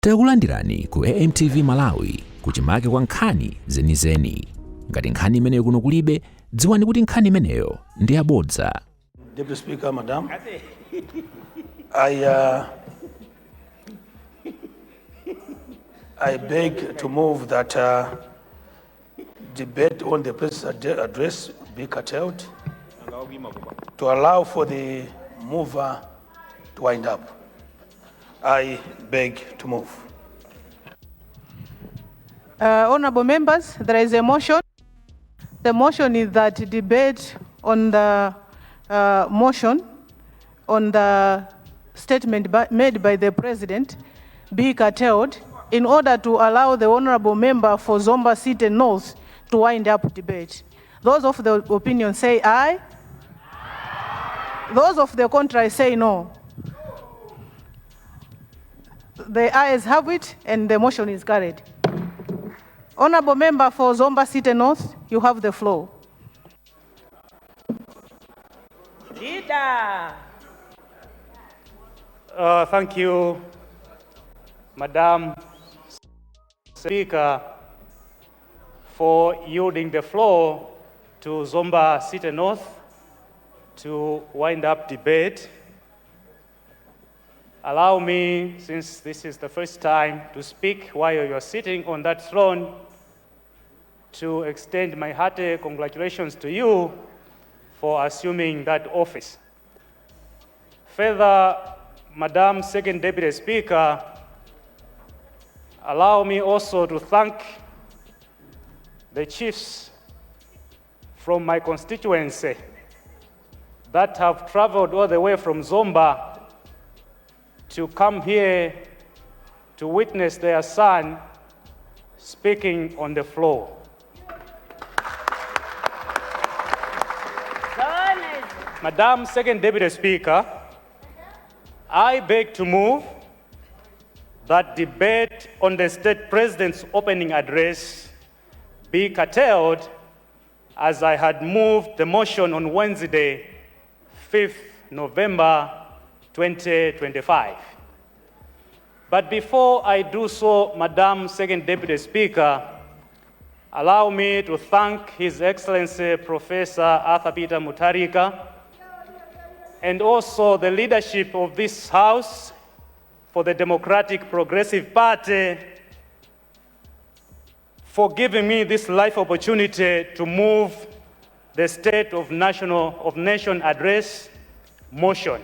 Takulandirani ku AMTV Malawi kuchimake kwa nkhani zenizeni. Ngati nkhani imeneyo kuno kulibe, dziwani kuti nkhani imeneyo ndi yabodza. Deputy Speaker, Madam, I beg to move that debate on the President's address be curtailed to allow for the mover to wind up. I beg to move. Honorable members, there is a motion. The motion is that debate on the motion on the statement made by the President be curtailed in order to allow the honorable member for Zomba City North to wind up debate. Those of the opinion say aye. Those of the contrary say no. The ayes have it and the motion is carried. Honorable member for Zomba City North, you have the floor. Leader. Thank you, Madam Speaker, for yielding the floor to Zomba City North to wind up debate. Allow me, since this is the first time to speak while you're sitting on that throne, to extend my hearty congratulations to you for assuming that office. Further, Madam Second Deputy Speaker, allow me also to thank the chiefs from my constituency that have traveled all the way from Zomba to come here to witness their son speaking on the floor. Madam Second Deputy Speaker, I beg to move that debate on the State President's opening address be curtailed as I had moved the motion on Wednesday, 5th November 2025. But before I do so, Madam Second Deputy Speaker, allow me to thank His Excellency Professor Arthur Peter Mutharika and also the leadership of this House for the Democratic Progressive Party for giving me this life opportunity to move the State of Nation Address motion.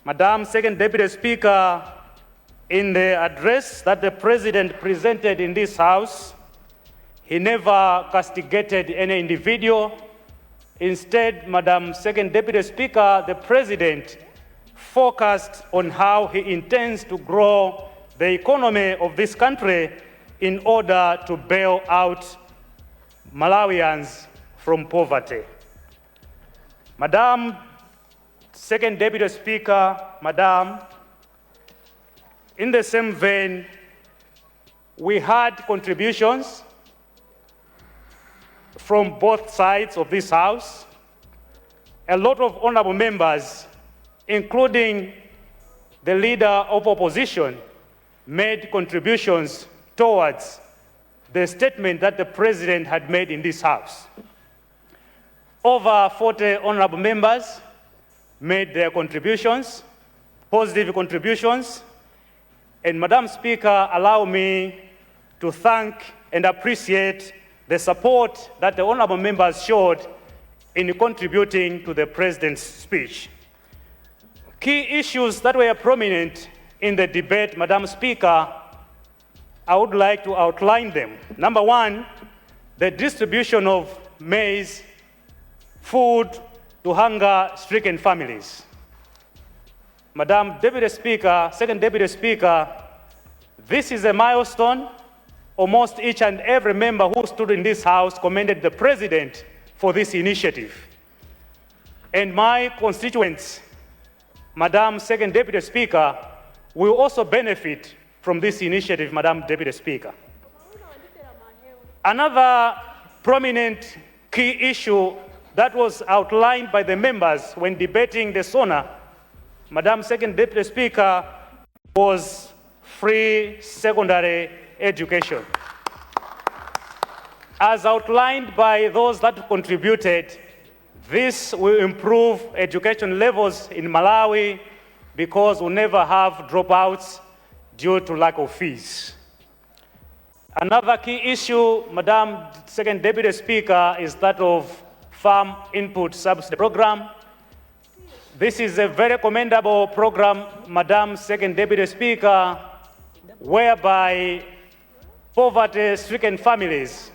Madam Second Deputy Speaker, in the address that the President presented in this House, he never castigated any individual. Instead, Madam Second Deputy Speaker, the President focused on how he intends to grow the economy of this country in order to bail out Malawians from poverty. Madam Second Deputy Speaker, Madam, in the same vein, we had contributions from both sides of this House. A lot of honorable members, including the leader of opposition, made contributions towards the statement that the President had made in this House. Over 40 honorable members made their contributions, positive contributions, and Madam Speaker, allow me to thank and appreciate the support that the honorable members showed in contributing to the President's speech. Key issues that were prominent in the debate, Madam Speaker, I would like to outline them. Number one, the distribution of maize, food to hunger-stricken families. Madam Deputy Speaker, Second Deputy Speaker, this is a milestone. Almost each and every member who stood in this House commended the President for this initiative. And my constituents, Madam Second Deputy Speaker, will also benefit from this initiative, Madam Deputy Speaker. Another prominent key issue that was outlined by the members when debating the Sona, Madam Second Deputy Speaker, was free secondary education. As outlined by those that contributed, this will improve education levels in Malawi because we'll never have dropouts due to lack of fees. Another key issue, Madam Second Deputy Speaker, is that of Farm Input Subsidy Program. This is a very commendable program, Madam Second Deputy Speaker, whereby poverty-stricken families,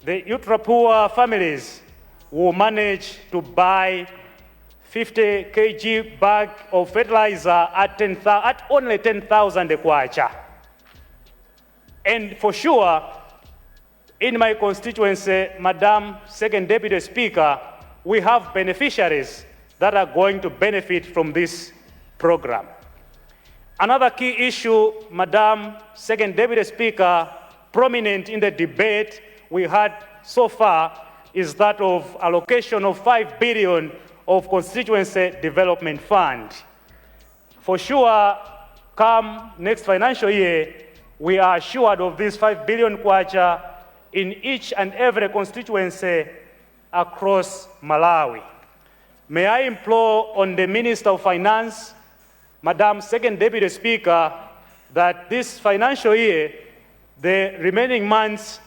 the ultra-poor families, will manage to buy 50 kg bag of fertilizer at only 10,000 kwacha. And for sure, in my constituency, Madam Second Deputy Speaker, we have beneficiaries that are going to benefit from this program. Another key issue, Madam Second Deputy Speaker, prominent in the debate we had so far, is that of allocation of 5 billion of Constituency Development Fund. For sure, come next financial year, we are assured of this 5 billion kwacha in each and every constituency across Malawi. May I implore on the Minister of Finance, Madam Second Deputy Speaker, that this financial year, the remaining months,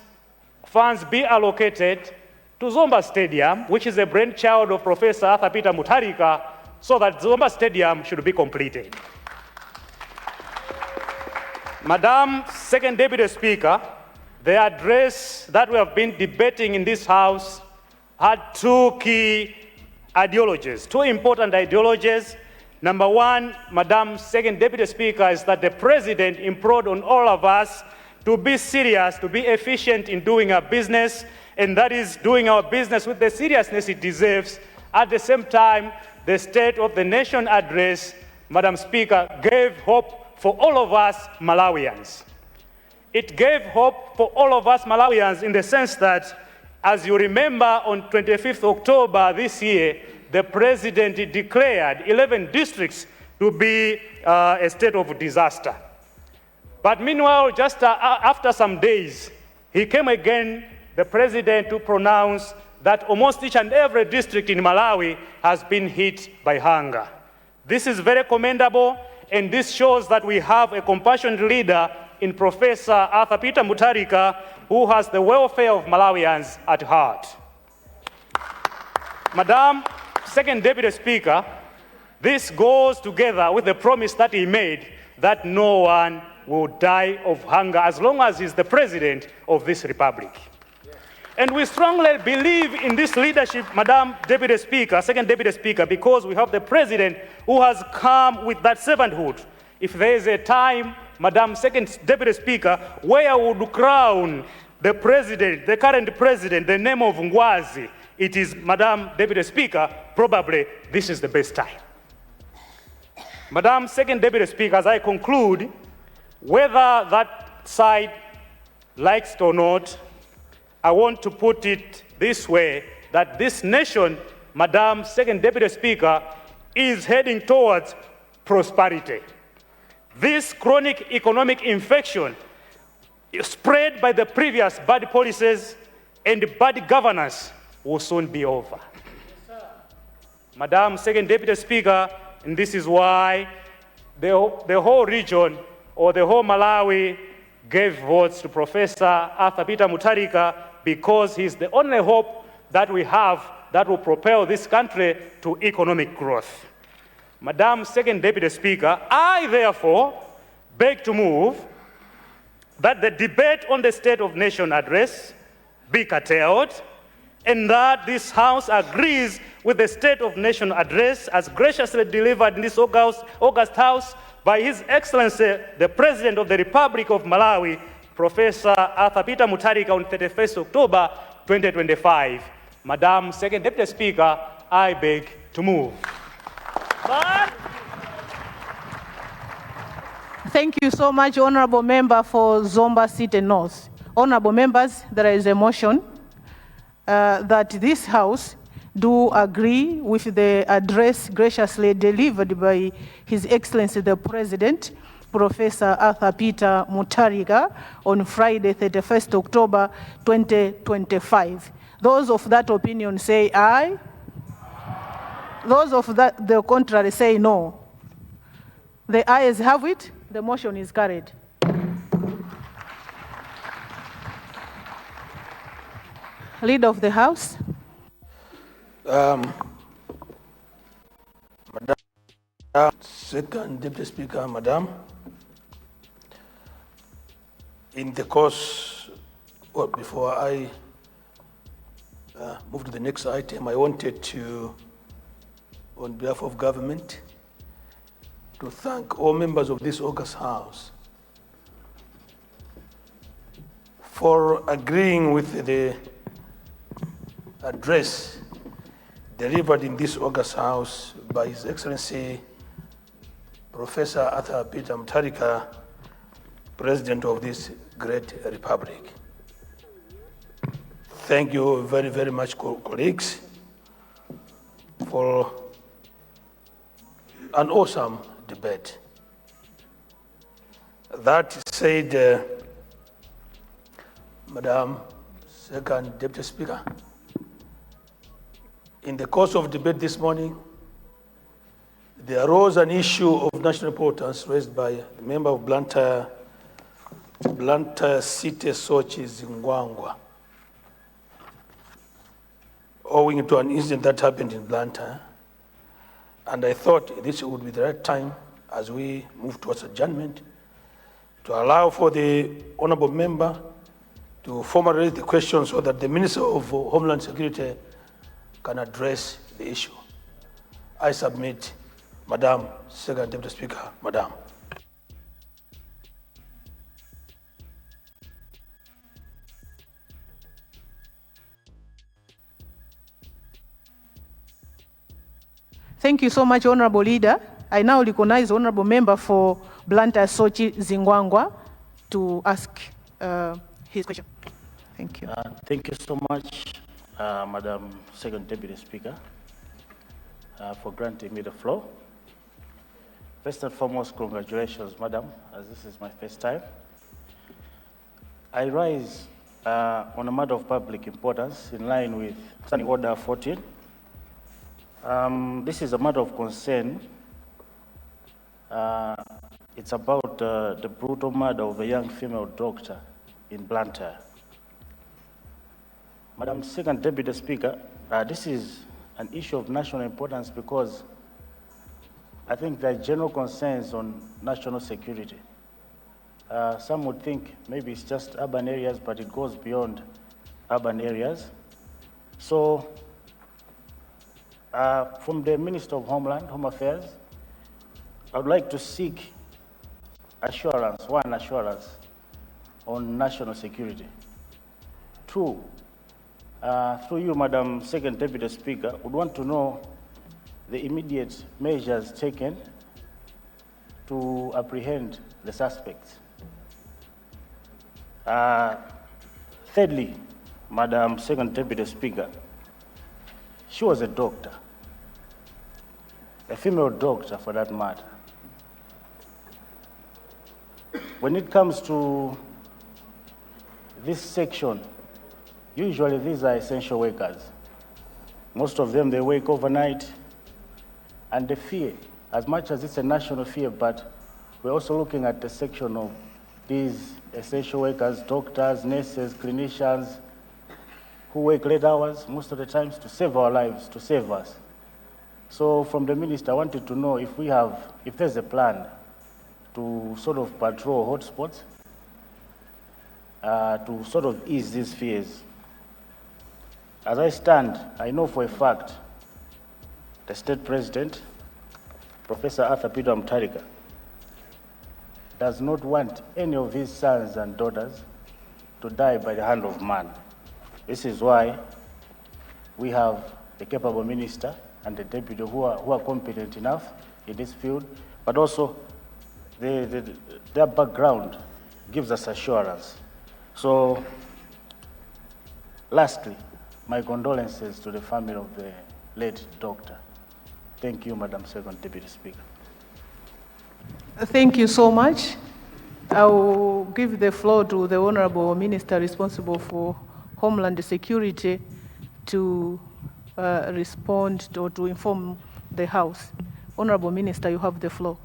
funds be allocated to Zomba Stadium, which is a brainchild of Professor Arthur Peter Mutharika, so that Zomba Stadium should be completed. Madam Second Deputy Speaker, the address that we have been debating in this House had two key ideologies, two important ideologies. Number one, Madam Second Deputy Speaker, is that the President implored on all of us to be serious, to be efficient in doing our business, and that is doing our business with the seriousness it deserves. At the same time, the State of the Nation address, Madam Speaker, gave hope for all of us Malawians. It gave hope for all of us Malawians in the sense that, as you remember, on 25th October this year, the President declared 11 districts to be a state of disaster. But meanwhile, just after some days, he came again, the President, to pronounce that almost each and every district in Malawi has been hit by hunger. This is very commendable, and this shows that we have a compassionate leader in Professor Arthur Peter Mutharika, who has the welfare of Malawians at heart. Madam Second Deputy Speaker, this goes together with the promise that he made that no one will die of hunger as long as he's the President of this Republic. And we strongly believe in this leadership, Madam Deputy Speaker, Second Deputy Speaker, because we have the President who has come with that servanthood. If there is a time, Madam Second Deputy Speaker, where would crown the President, the current President, the name of Ngwazi, it is, Madam Deputy Speaker, probably this is the best time. Madam Second Deputy Speaker, as I conclude, whether that side likes it or not, I want to put it this way, that this nation, Madam Second Deputy Speaker, is heading towards prosperity. This chronic economic infection spread by the previous bad policies and bad governance will soon be over. Yes, Madam Second Deputy Speaker, and this is why the whole region or the whole Malawi gave votes to Professor Arthur Peter Mutharika, because he's the only hope that we have that will propel this country to economic growth. Madam Second Deputy Speaker, I therefore beg to move that the debate on the State of Nation address be curtailed, and that this House agrees with the State of Nation address as graciously delivered in this August House by His Excellency, the President of the Republic of Malawi, Professor Arthur Peter Mutharika, on 31st October 2025. Madam Second Deputy Speaker, I beg to move. Thank you so much, Honorable Member for Zomba City North. Honorable members, there is a motion that this House do agree with the address graciously delivered by His Excellency the President Professor Arthur Peter Mutharika on Friday, 31st October 2025. Those of that opinion say aye. Those of the contrary say no. The ayes have it. The motion is carried. Leader of the House. Madam Second Deputy Speaker, Madam, in the course, well, before I move to the next item, I wanted to, on behalf of government, to thank all members of this August House for agreeing with the address delivered in this August House by His Excellency Professor Arthur Peter Mutharika, President of this great republic. Thank you very, very much, colleagues, for an awesome debate. That said, Madam Second Deputy Speaker, in the course of debate this morning, there arose an issue of national importance raised by the member of Blantyre City Sochi Zingwangwa, owing to an incident that happened in Blantyre. And I thought this would be the right time, as we move towards adjournment, to allow for the honorable member to formally raise the question so that the Minister of Homeland Security can address the issue. I submit, Madam Second Deputy Speaker, Madam. Thank you so much, Honorable Leader. I now recognize the Honorable Member for Blantyre Sochi Zingwangwa to ask his question. Thank you. Thank you so much, Madam Second Deputy Speaker, for granting me the floor. First and foremost, congratulations, Madam, as this is my first time. I rise on a matter of public importance in line with Standing Order 14. This is a matter of concern. It's about the brutal murder of a young female doctor in Blantyre. Madam Second Deputy Speaker, this is an issue of national importance because I think there are general concerns on national security. Some would think maybe it's just urban areas, but it goes beyond urban areas. So, from the Minister of Home Affairs, I would like to seek assurance, one assurance on national security. Two, through you, Madam Second Deputy Speaker, would want to know the immediate measures taken to apprehend the suspects. Thirdly, Madam Second Deputy Speaker, she was a doctor, a female doctor for that matter. When it comes to this section, usually these are essential workers. Most of them, they work overnight, and the fear, as much as it's a national fear, but we're also looking at the section of these essential workers, doctors, nurses, clinicians, who work late hours most of the times to save our lives, to save us. So from the minister, I wanted to know if there's a plan to sort of patrol hotspots, to sort of ease these fears. As I stand, I know for a fact the state president, Professor Arthur Peter Mutharika, does not want any of his sons and daughters to die by the hand of man. This is why we have the capable minister and the deputy who are competent enough in this field, but also their background gives us assurance. So, lastly, my condolences to the family of the late doctor. Thank you, Madam Second Deputy Speaker. Thank you so much. I will give the floor to the Honorable Minister responsible for Homeland Security to respond or to inform the House. Honorable Minister, you have the floor.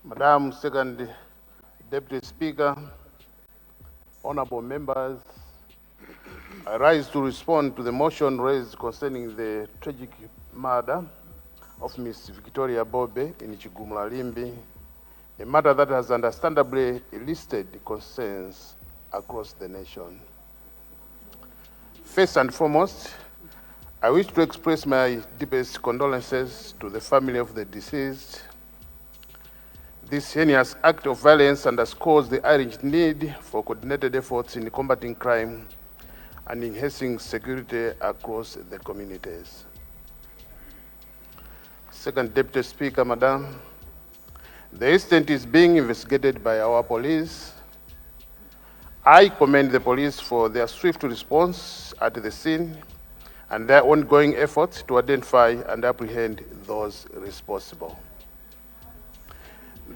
Madam Second Deputy Speaker, honorable members, I rise to respond to the motion raised concerning the tragic murder of Miss Victoria Bobe in Chigumula Limbi, a matter that has understandably elicited concerns across the nation. First and foremost, I wish to express my deepest condolences to the family of the deceased. This heinous act of violence underscores the urgent need for coordinated efforts in combating crime and enhancing security across the communities. Second Deputy Speaker, Madam, the incident is being investigated by our police. I commend the police for their swift response at the scene and their ongoing efforts to identify and apprehend those responsible.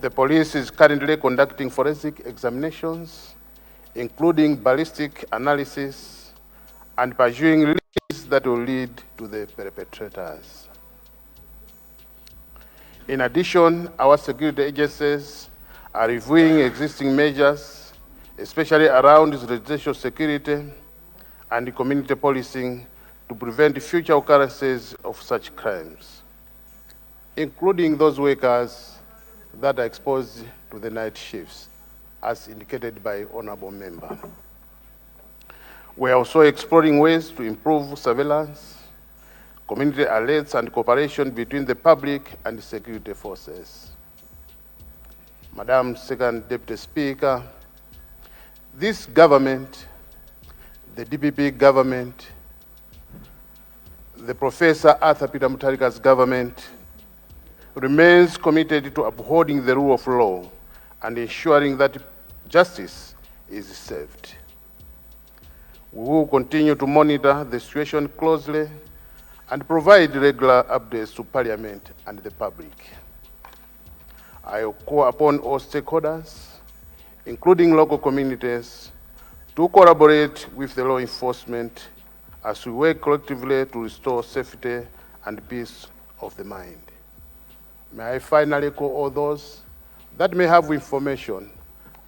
The police is currently conducting forensic examinations, including ballistic analysis, and pursuing leads that will lead to the perpetrators. In addition, our security agencies are reviewing existing measures, especially around residential security and community policing, to prevent future occurrences of such crimes, including those workers that are exposed to the night shifts, as indicated by honorable member. We are also exploring ways to improve surveillance, community alerts, and cooperation between the public and security forces. Madam Second Deputy Speaker, this government, the DPP government, the Professor Arthur Peter Mutharika's government, remains committed to upholding the rule of law and ensuring that justice is served. We will continue to monitor the situation closely and provide regular updates to Parliament and the public. I call upon all stakeholders, including local communities, to collaborate with the law enforcement as we work collectively to restore safety and peace of the mind. May I finally call all those that may have information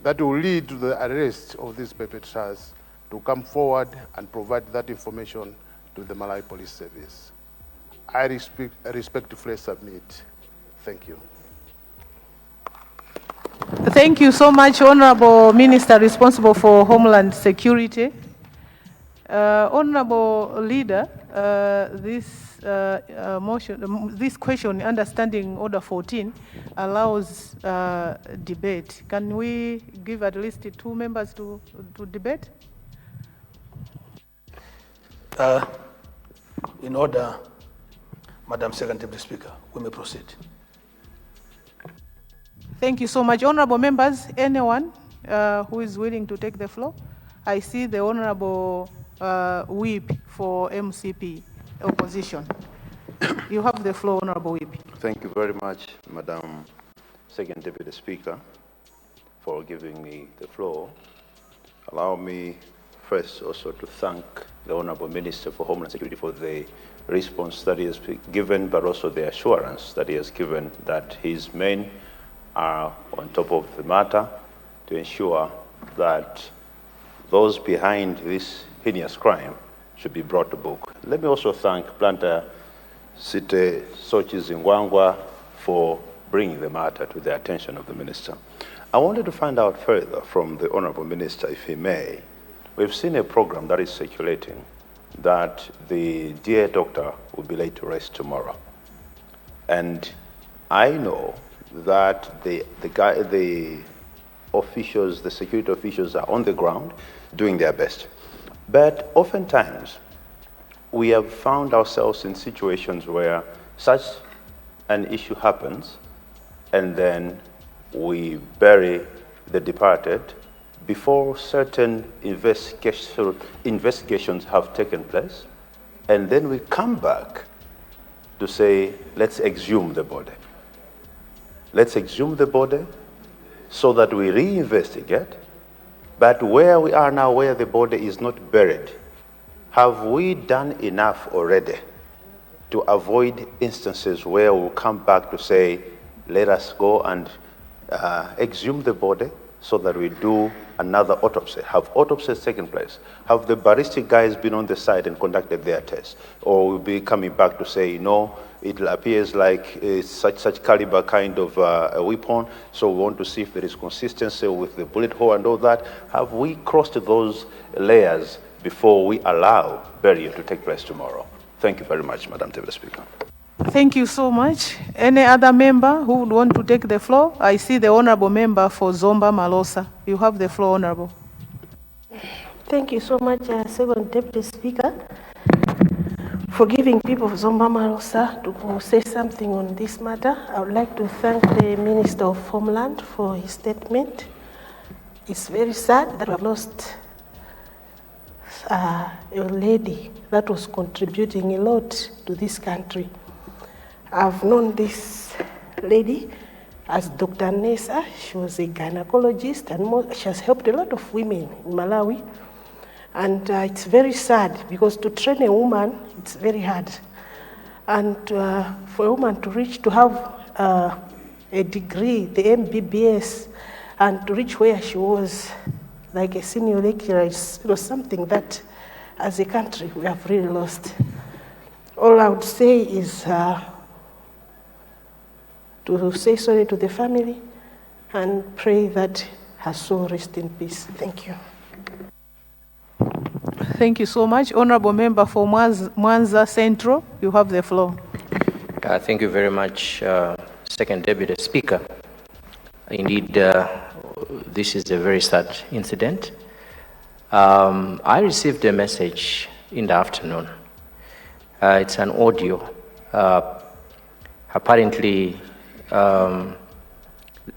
that will lead to the arrest of these perpetrators to come forward and provide that information to the Malawi Police Service. I respectfully submit. Thank you. Thank you so much, Honorable Minister responsible for Homeland Security. Honorable Leader, this question, understanding Order 14, allows debate. Can we give at least 2 members to debate? In order, Madam Second Deputy Speaker, we may proceed. Thank you so much. Honorable members, anyone who is willing to take the floor? I see the Honorable Whip for MCP opposition. You have the floor, Honorable Whip. Thank you very much, Madam Second Deputy Speaker, for giving me the floor. Allow me first also to thank the Honorable Minister for Homeland Security for the response that he has given, but also the assurance that he has given that his men are on top of the matter to ensure that those behind this heinous crime should be brought to book. Let me also thank Planter Site Sochi Zingwangwa for bringing the matter to the attention of the Minister. I wanted to find out further from the Honorable Minister, if he may. We've seen a program that is circulating that the dear doctor will be laid to rest tomorrow. And I know that the officials, the security officials are on the ground doing their best. But oftentimes, we have found ourselves in situations where such an issue happens, and then we bury the departed before certain investigations have taken place, and then we come back to say, let's exhume the body. Let's exhume the body so that we reinvestigate. But where we are now, where the body is not buried, have we done enough already to avoid instances where we'll come back to say, let us go and exhume the body so that we do another autopsy? Have autopsies taken place? Have the ballistic guys been on the site and conducted their tests? Or we'll be coming back to say, no, it appears like it's such caliber kind of a weapon, so we want to see if there is consistency with the bullet hole and all that. Have we crossed those layers before we allow burial to take place tomorrow? Thank you very much, Madam Deputy Speaker. Thank you so much. Any other member who would want to take the floor? I see the honorable member for Zomba Malosa. You have the floor, honorable. Thank you so much, Second Deputy Speaker, for giving people of Zomba Malosa to say something on this matter. I would like to thank the Minister of Homeland for his statement. It's very sad that we have lost a lady that was contributing a lot to this country. I've known this lady as Dr. Nessa. She was a gynecologist and she has helped a lot of women in Malawi. And it's very sad because to train a woman, it's very hard. And for a woman to have a degree, the MBBS, and to reach where she was, like a senior lecturer, it was something that, as a country, we have really lost. All I would say is to say sorry to the family and pray that her soul rest in peace. Thank you. Thank you so much. Honorable member for Mwanza Central, you have the floor. Thank you very much, Second Deputy Speaker. Indeed, this is a very sad incident. I received a message in the afternoon. It's an audio. Apparently, the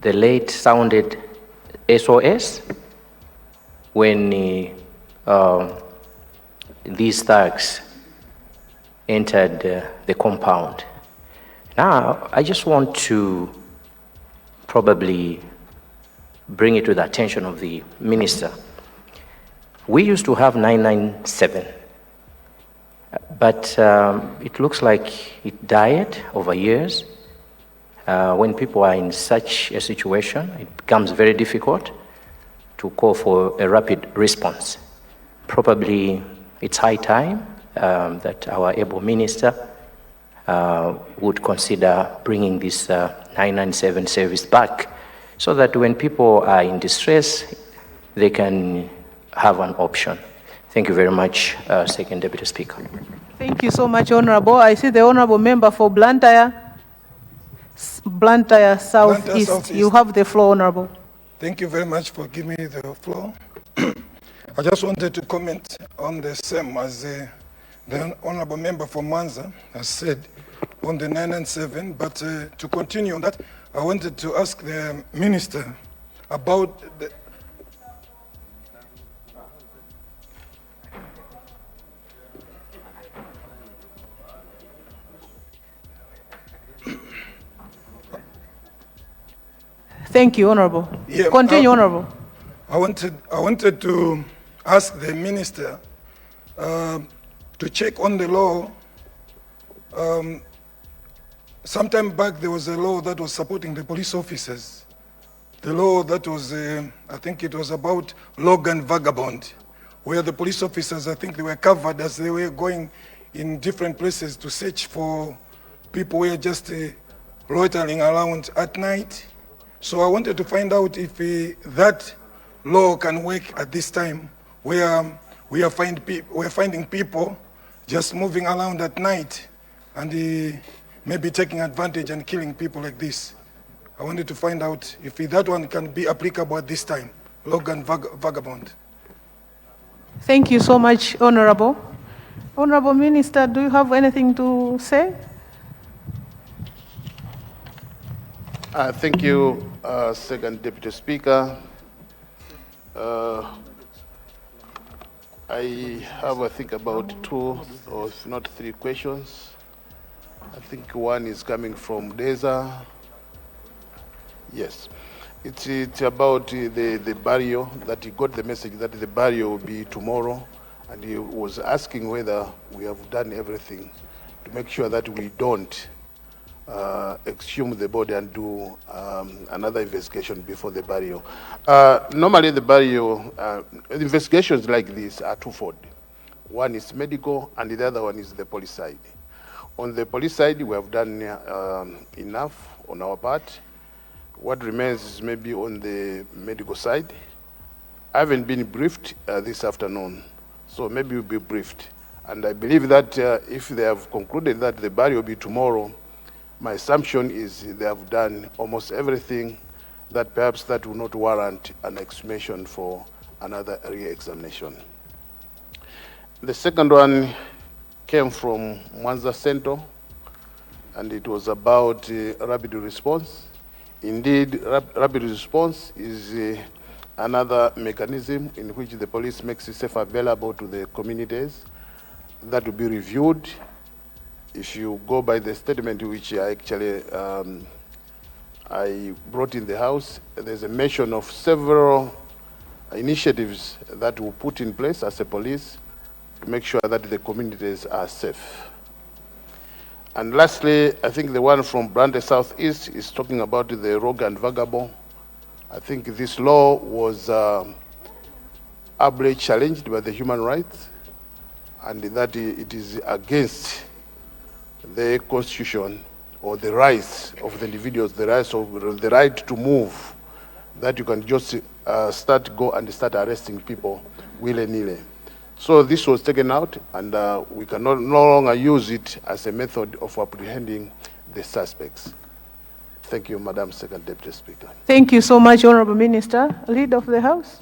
late sounded SOS when these thugs entered the compound. Now, I just want to probably bring it to the attention of the minister. We used to have 997, but it looks like it died over years. When people are in such a situation, it becomes very difficult to call for a rapid response. Probably it's high time that our able minister would consider bringing this 997 service back so that when people are in distress, they can have an option. Thank you very much, Second Deputy Speaker. Thank you so much, Honorable. I see the Honorable member for Blantyre Southeast. You have the floor, Honorable. Thank you very much for giving me the floor. I just wanted to comment on the same as the Honorable member for Mwanza has said on the 997, but to continue on that, I wanted to ask the minister about the Thank you, Honorable. Yeah, continue, Honorable. I wanted to ask the minister to check on the law. Sometime back, there was a law that was supporting the police officers. The law that was, I think it was about Logan Vagabond, where the police officers, I think they were covered as they were going in different places to search for people who were just loitering around at night. So I wanted to find out if that law can work at this time, where we're finding people just moving around at night and maybe taking advantage and killing people like this. I wanted to find out if that one can be applicable at this time, Logan Vagabond. Thank you so much, Honorable. Honorable Minister, do you have anything to say? Thank you, Second Deputy Speaker. I have, I think, about 2 or if not 3 questions. I think one is coming from Deza. Yes. It's about the burial, that he got the message that the burial will be tomorrow, and he was asking whether we have done everything to make sure that we don't exhume the body and do another investigation before the burial. Normally the burial, investigations like this are twofold. One is medical and the other one is the police side. On the police side, we have done enough on our part. What remains is maybe on the medical side. I haven't been briefed this afternoon, so maybe we'll be briefed. And I believe that if they have concluded that the burial will be tomorrow, my assumption is they have done almost everything that perhaps that will not warrant an exhumation for another re-examination. The second one came from Mwanza Central, and it was about rapid response. Indeed, rapid response is another mechanism in which the police makes itself available to the communities. That will be reviewed. If you go by the statement which I actually I brought in the House, there's a mention of several initiatives that we put in place as a police to make sure that the communities are safe. And lastly, I think the one from Brande Southeast is talking about the rogue and vagabond. I think this law was ably challenged by the human rights, and that it is against the Constitution or the rights of the individuals, the right to move, that you can just go and start arresting people willy-nilly. So this was taken out, and we can no longer use it as a method of apprehending the suspects. Thank you, Madam Second Deputy Speaker. Thank you so much, Honorable Minister. Leader of the House.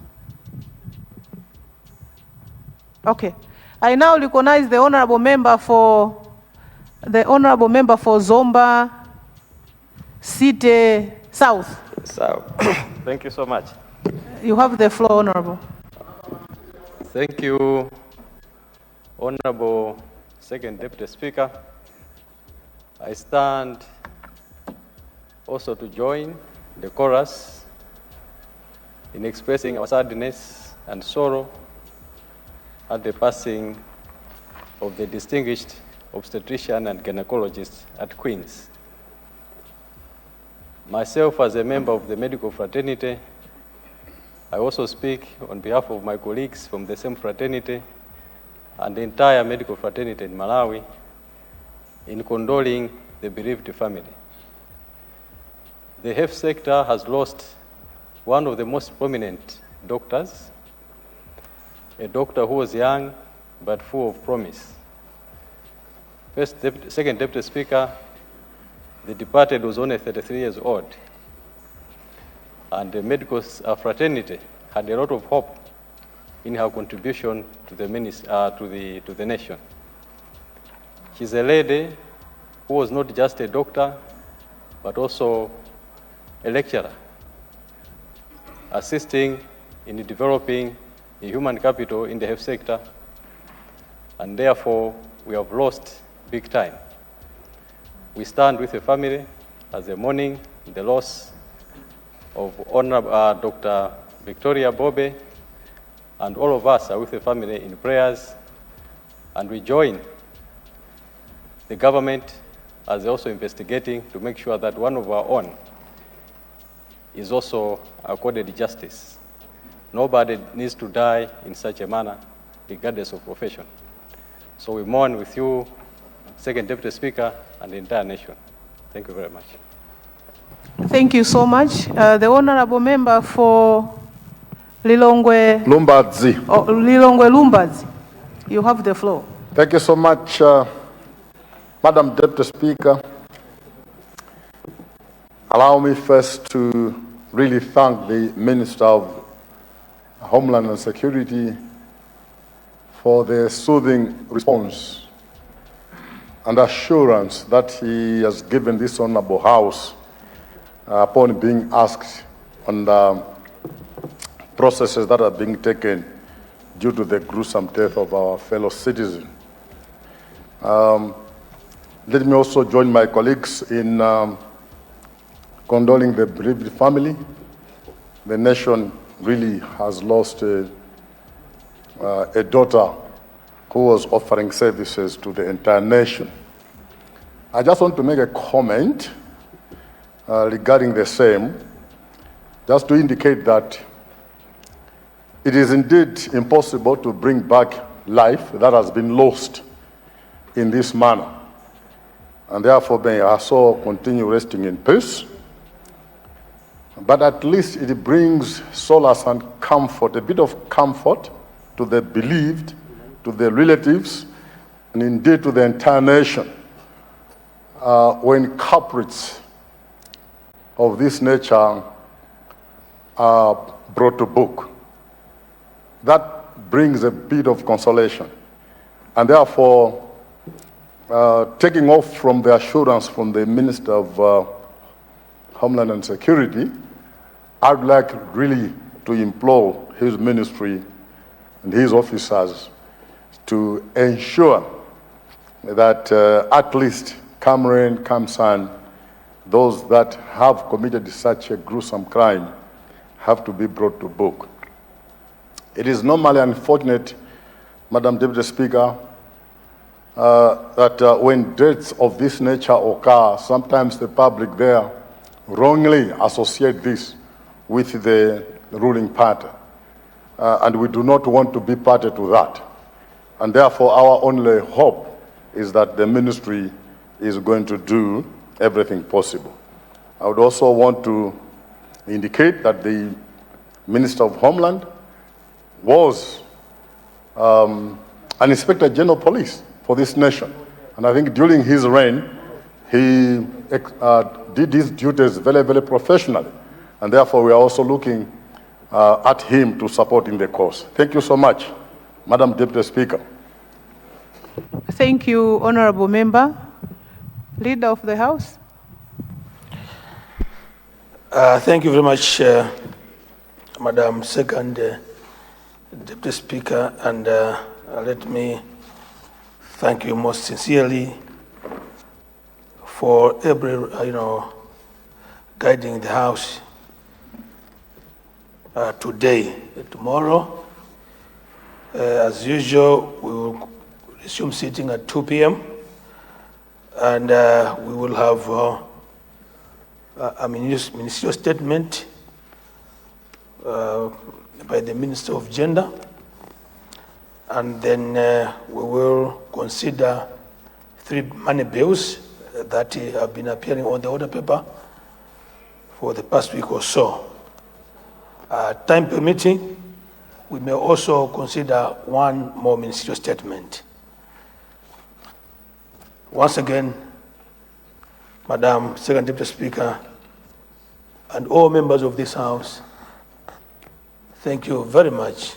Okay. I now recognize the Honorable Member for Zomba City South. Thank you so much. You have the floor, Honorable. Thank you, Honorable Second Deputy Speaker. I stand also to join the chorus in expressing our sadness and sorrow at the passing of the distinguished obstetrician and gynecologist at Queen's. Myself, as a member of the medical fraternity, I also speak on behalf of my colleagues from the same fraternity and the entire medical fraternity in Malawi in condoling the bereaved family. The health sector has lost one of the most prominent doctors, a doctor who was young but full of promise. Second Deputy Speaker, the departed was only 33 years old, and the medical fraternity had a lot of hope in her contribution to the nation. She's a lady who was not just a doctor, but also a lecturer, assisting in developing the human capital in the health sector, and therefore we have lost big time. We stand with the family as a mourning the loss of Honorable Dr. Victoria Bobe, and all of us are with the family in prayers, and we join the government as also investigating to make sure that one of our own is also accorded justice. Nobody needs to die in such a manner, regardless of profession. So we mourn with you, Second Deputy Speaker, and the entire nation. Thank you very much. Thank you so much. The Honorable Member for Lilongwe Lumbadzi. Lilongwe Lumbadzi, you have the floor. Thank you so much, Madam Deputy Speaker. Allow me first to really thank the Minister of Homeland and Security for the soothing response and assurance that he has given this honorable House upon being asked on processes that are being taken due to the gruesome death of our fellow citizen. Let me also join my colleagues in condoling the bereaved family. The nation really has lost a daughter who was offering services to the entire nation. I just want to make a comment regarding the same, just to indicate that it is indeed impossible to bring back life that has been lost in this manner. And therefore, may our soul continue resting in peace. But at least it brings solace and comfort, a bit of comfort to the bereaved, to the relatives, and indeed to the entire nation when culprits of this nature are brought to book. That brings a bit of consolation. And therefore, taking off from the assurance from the Minister of Homeland and Security, I'd like really to implore his ministry and his officers to ensure that at least come rain, come sun, those that have committed such a gruesome crime have to be brought to book. It is normally unfortunate, Madam Deputy Speaker, that when deaths of this nature occur, sometimes the public there wrongly associate this with the ruling party. And we do not want to be party to that. And therefore, our only hope is that the ministry is going to do everything possible. I would also want to indicate that the Minister of Homeland was an Inspector General of Police for this nation. And I think during his reign, he did his duties very, very professionally. And therefore, we are also looking at him to support in the cause. Thank you so much, Madam Deputy Speaker. Thank you, Honorable Member. Leader of the House. Thank you very much, Madam Second Deputy Speaker, and let me thank you most sincerely for every, guiding the House today. Tomorrow, as usual, we will resume sitting at 2 p.m. and we will have a ministerial statement by the Minister of Gender, and then we will consider 3 money bills that have been appearing on the order paper for the past week or so. Time permitting, we may also consider 1 more ministerial statement. Once again, Madam Second Deputy Speaker, and all members of this House, thank you very much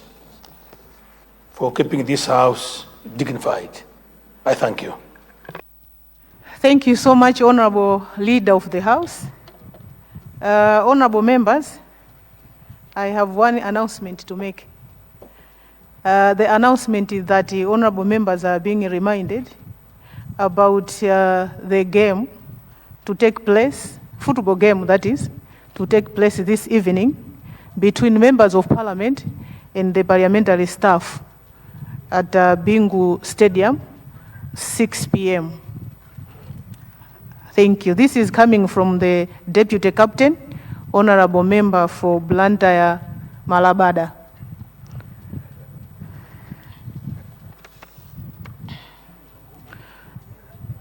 for keeping this House dignified. I thank you. Thank you so much, Honorable Leader of the House. Honorable members, I have one announcement to make. The announcement is that the honorable members are being reminded about the game to take place, football game that is, to take place this evening between members of parliament and the parliamentary staff at Bingu Stadium, 6 p.m. Thank you. This is coming from the Deputy Captain, Honorable Member for Blantyre, Malabada.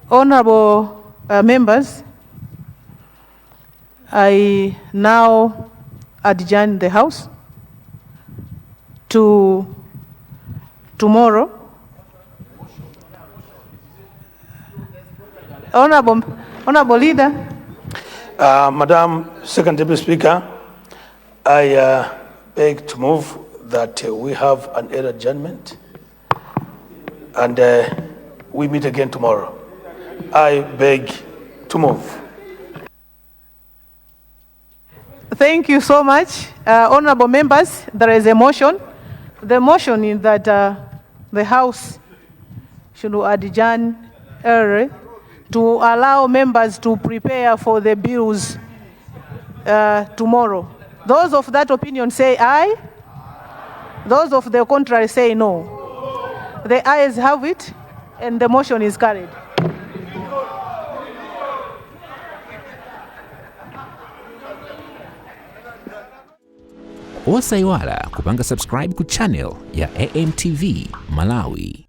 Honorable members, I now adjourn the House to tomorrow. Honorable Leader. Madam Second Deputy Speaker, I beg to move that we have an early adjournment and we meet again tomorrow. I beg to move. Thank you so much. Honorable members, there is a motion. The motion is that the House should adjourn early to allow members to prepare for the bills tomorrow. Those of that opinion say aye. Those of the contrary say no. The ayes have it, and the motion is carried. Osaiwala kupanga subscribe ku channel ya AMTV Malawi.